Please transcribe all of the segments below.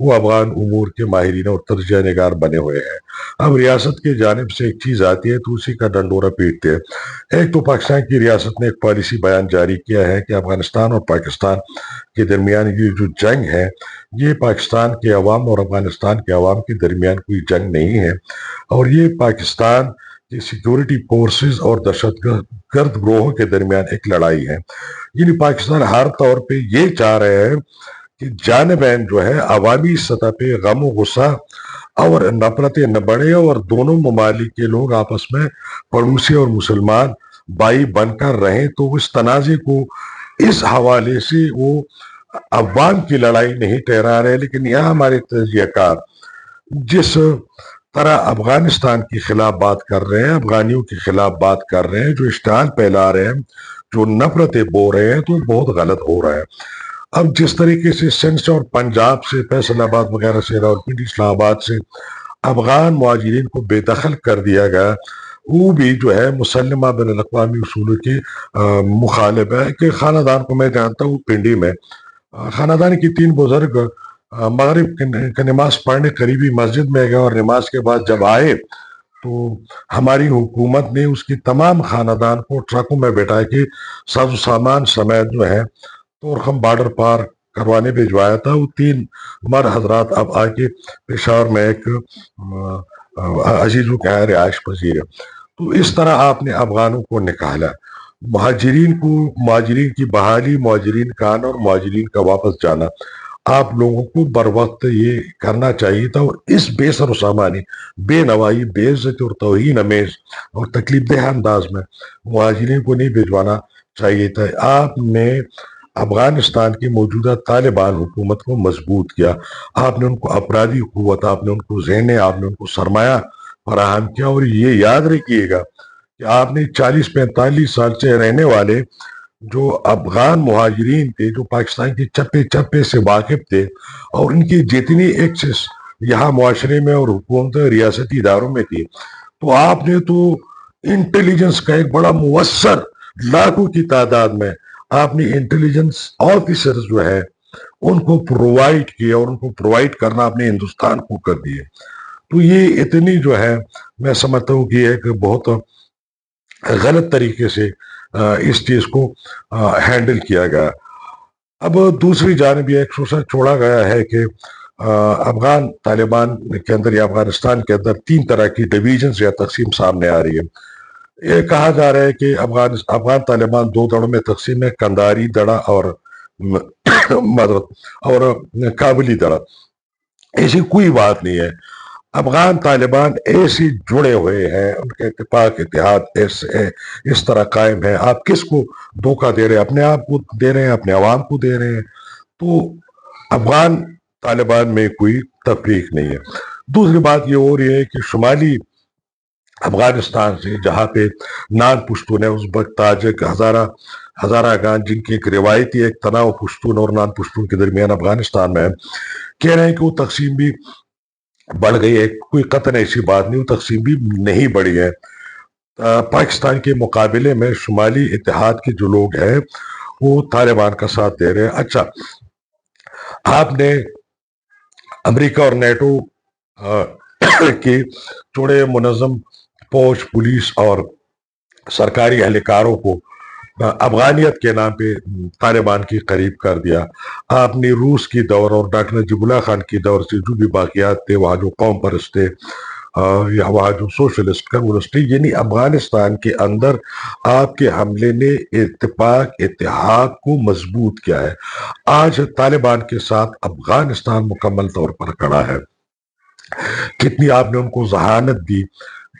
وہ افغان امور کے ماہرین اور تجزیہ نگار بنے ہوئے ہیں۔ اب ریاست کی جانب سے ایک چیز آتی ہے تو اسی کا ڈنڈورا پیٹتے ہیں۔ ایک تو پاکستان کی ریاست نے ایک پالیسی بیان جاری کیا ہے کہ افغانستان اور پاکستان کے درمیان یہ جو جنگ ہے یہ پاکستان کے عوام اور افغانستان کے عوام کے درمیان کوئی جنگ نہیں ہے، اور یہ پاکستان کی سیکیورٹی فورسز اور دہشت گرد گروہوں کے درمیان ایک لڑائی ہے۔ یعنی پاکستان ہر طور پہ یہ چاہ رہے ہیں کہ جانبین جو ہے عوامی سطح پہ غم و غصہ اور نفرتیں نہ بڑھے، اور دونوں ممالک کے لوگ آپس میں پڑوسی اور مسلمان بھائی بن کر رہیں، تو اس تنازع کو اس حوالے سے وہ عوام کی لڑائی نہیں ٹھہرا رہے، لیکن یہاں ہمارے تجزیہ کار جس طرح افغانستان کے خلاف بات کر رہے ہیں، افغانیوں کے خلاف بات کر رہے ہیں، جو اشتعال پھیلا رہے ہیں، جو نفرتیں بو رہے ہیں، تو بہت غلط ہو رہا ہے۔ اب جس طریقے سے سندھ سے اور پنجاب سے، فیصل آباد وغیرہ سے، راولپنڈی، اسلام آباد سے افغان مہاجرین کو بے دخل کر دیا گیا، وہ بھی جو ہے مسلمہ بین الاقوامی اصولوں کی مخالف ہے۔ کہ خاندان کو میں جانتا ہوں پنڈی میں، خاندان کی 3 بزرگ مغرب کی نماز پڑھنے قریبی مسجد میں گئے، اور نماز کے بعد جب آئے تو ہماری حکومت نے اس کی تمام خاندان کو ٹرکوں میں بٹھا کے سب سامان سمیت جو ہے تورخم بارڈر پار کروانے بھجوایا تھا۔ وہ 3 مرد حضرات اب آ کے پشاور میں ایک عزیزوں کا رہائش پذیر ہے۔ تو اس طرح آپ نے افغانوں کو نکالا، مہاجرین کی بحالی، مہاجرین کا آنا اور مہاجرین کا واپس جانا آپ لوگوں کو بر وقت یہ کرنا چاہیے تھا، اور اس بے سر و سامانی، بے نوائی، بے عزت اور توہین امیز اور تکلیف دہ انداز میں مہاجرین کو نہیں بھجوانا چاہیے تھا۔ آپ نے افغانستان کی موجودہ طالبان حکومت کو مضبوط کیا، آپ نے ان کو اپرادھی قوت، آپ نے ان کو ذہنیں، آپ نے ان کو سرمایہ فراہم کیا، اور یہ یاد رکھیے گا کہ آپ نے 40-45 سال سے رہنے والے جو افغان مہاجرین تھے، جو پاکستان کے چپے چپے سے واقف تھے، اور ان کی جتنی ایکسس یہاں معاشرے میں اور حکومت ریاستی اداروں میں تھی، تو آپ نے تو انٹیلیجنس کا ایک بڑا مؤثر لاکھوں کی تعداد میں آپ نے انٹیلیجنس آفیسرز جو ہے ان کو پرووائڈ کیا، اور ان کو پرووائڈ کرنا آپ نے ہندوستان کو کر دیے۔ تو یہ اتنی جو ہے میں سمجھتا ہوں کہ ایک بہت غلط طریقے سے اس چیز کو ہینڈل کیا گیا۔ اب دوسری جانب یہ ایک سوچا چھوڑا گیا ہے کہ افغان طالبان کے اندر یا افغانستان کے اندر 3 طرح کی ڈویژنز یا تقسیم سامنے آ رہی ہے۔ یہ کہا جا رہا ہے کہ افغان طالبان 2 دڑوں میں تقسیم ہے، کنداری دڑا اور مدرد اور کابلی دڑا۔ ایسی کوئی بات نہیں ہے، افغان طالبان ایسے جڑے ہوئے ہیں، ان کے اتفاق اتحاد اس طرح قائم ہے۔ آپ کس کو دھوکہ دے رہے ہیں؟ اپنے آپ کو دے رہے ہیں، اپنے عوام کو دے رہے ہیں۔ تو افغان طالبان میں کوئی تفریق نہیں ہے۔ دوسری بات یہ ہو رہی ہے کہ شمالی افغانستان سے، جہاں پہ نان پشتون ہے، ازبک، تاجک، ہزارہ گان، جن کی ایک روایتی ایک تناؤ پشتون اور نان پشتون کے درمیان افغانستان میں ہے، کہہ رہے ہیں کہ وہ تقسیم بھی بڑھ گئی ہے۔ کوئی قطعاً ایسی بات نہیں، وہ تقسیم بھی نہیں بڑھی ہے۔ پاکستان کے مقابلے میں شمالی اتحاد کے جو لوگ ہیں وہ طالبان کا ساتھ دے رہے ہیں۔ اچھا، آپ نے امریکہ اور نیٹو کے چوڑے منظم فوج، پولیس اور سرکاری اہلکاروں کو افغانیت کے نام پہ طالبان کی قریب کر دیا۔ آپ نے روس کی دور اور ڈاکٹر نجیب اللہ خان کی دور سے جو بھی باقیات تھے، وہاں جو قوم پرست تھے یا وہاں جو سوشلسٹ کمیونسٹ تھے، یعنی افغانستان کے اندر آپ کے حملے نے اتفاق اتحاد کو مضبوط کیا ہے۔ آج طالبان کے ساتھ افغانستان مکمل طور پر کھڑا ہے۔ کتنی آپ نے ان کو ذہانت دی،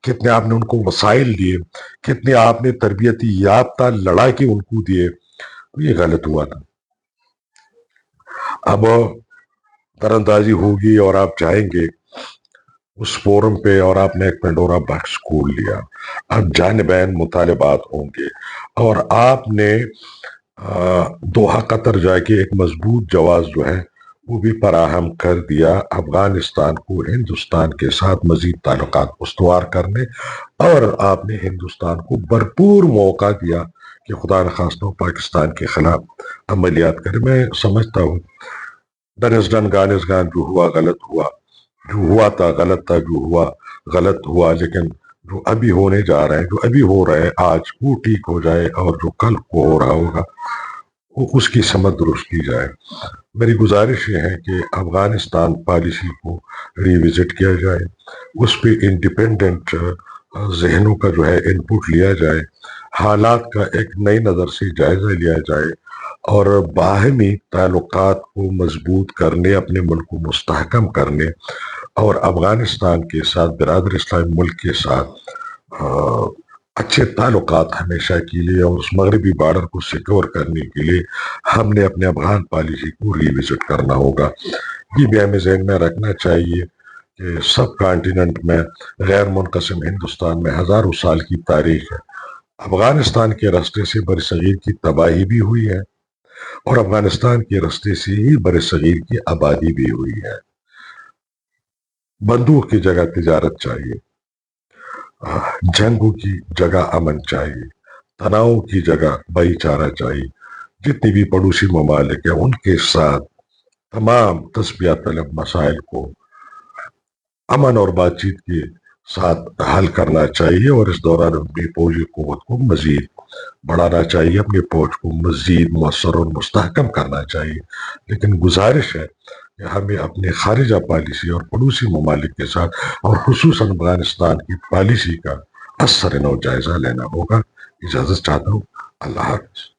کتنے آپ نے ان کو وسائل دیے، کتنے آپ نے تربیتی یافتہ لڑا کے ان کو دیے، یہ غلط ہوا نا۔ اب تراندازی ہوگی اور آپ جائیں گے اس فورم پہ اور آپ نے ایک پینڈورا باکس کھول لیا، اب جانبین مطالبات ہوں گے، اور آپ نے دوحہ قطر جا کے ایک مضبوط جواز جو ہے وہ بھی فراہم کر دیا افغانستان کو ہندوستان کے ساتھ مزید تعلقات استوار کرنے، اور آپ نے ہندوستان کو بھرپور موقع دیا کہ خدا نخواستہ پاکستان کے خلاف عملیات کرے۔ میں سمجھتا ہوں ڈن از ڈن گان از گان، جو ہوا غلط ہوا، جو ہوا تھا جو ہوا غلط ہوا، لیکن جو ابھی ہونے جا رہے ہیں، جو ابھی ہو رہے ہیں آج، وہ ٹھیک ہو جائے، اور جو کل کو ہو رہا ہوگا وہ اس کی سمت درست کی جائے۔ میری گزارش یہ ہے کہ افغانستان پالیسی کو ریوزٹ کیا جائے، اس پہ انڈیپینڈنٹ ذہنوں کا جو ہے انپٹ لیا جائے، حالات کا ایک نئی نظر سے جائزہ لیا جائے، اور باہمی تعلقات کو مضبوط کرنے، اپنے ملک کو مستحکم کرنے، اور افغانستان کے ساتھ، برادر اسلامی ملک کے ساتھ اچھے تعلقات ہمیشہ کے لیے، اور اس مغربی بارڈر کو سیکور کرنے کے لیے ہم نے اپنے افغان پالیسی کو ریوزٹ کرنا ہوگا۔ یہ بھی ہمیں ذہن میں رکھنا چاہیے کہ سب کانٹیننٹ میں، غیر منقسم ہندوستان میں ہزاروں سال کی تاریخ ہے۔ افغانستان کے راستے سے برصغیر کی تباہی بھی ہوئی ہے، اور افغانستان کے راستے سے ہی برصغیر کی آبادی بھی ہوئی ہے۔ بندوق کی جگہ تجارت چاہیے، جنگوں کی جگہ امن چاہیے، تناؤ کی جگہ بھائی چارہ چاہیے۔ جتنی بھی پڑوسی ممالک ہیں ان کے ساتھ تمام تسبیہ طلب مسائل کو امن اور بات چیت کے ساتھ حل کرنا چاہیے، اور اس دوران اپنی فوجی قوت کو مزید بڑھانا چاہیے، اپنی فوج کو مزید مؤثر اور مستحکم کرنا چاہیے۔ لیکن گزارش ہے کہ ہمیں اپنے خارجہ پالیسی اور پڑوسی ممالک کے ساتھ، اور خصوصاً افغانستان کی پالیسی کا اثر نو جائزہ لینا ہوگا۔ اجازت چاہتا ہوں، اللہ حافظ۔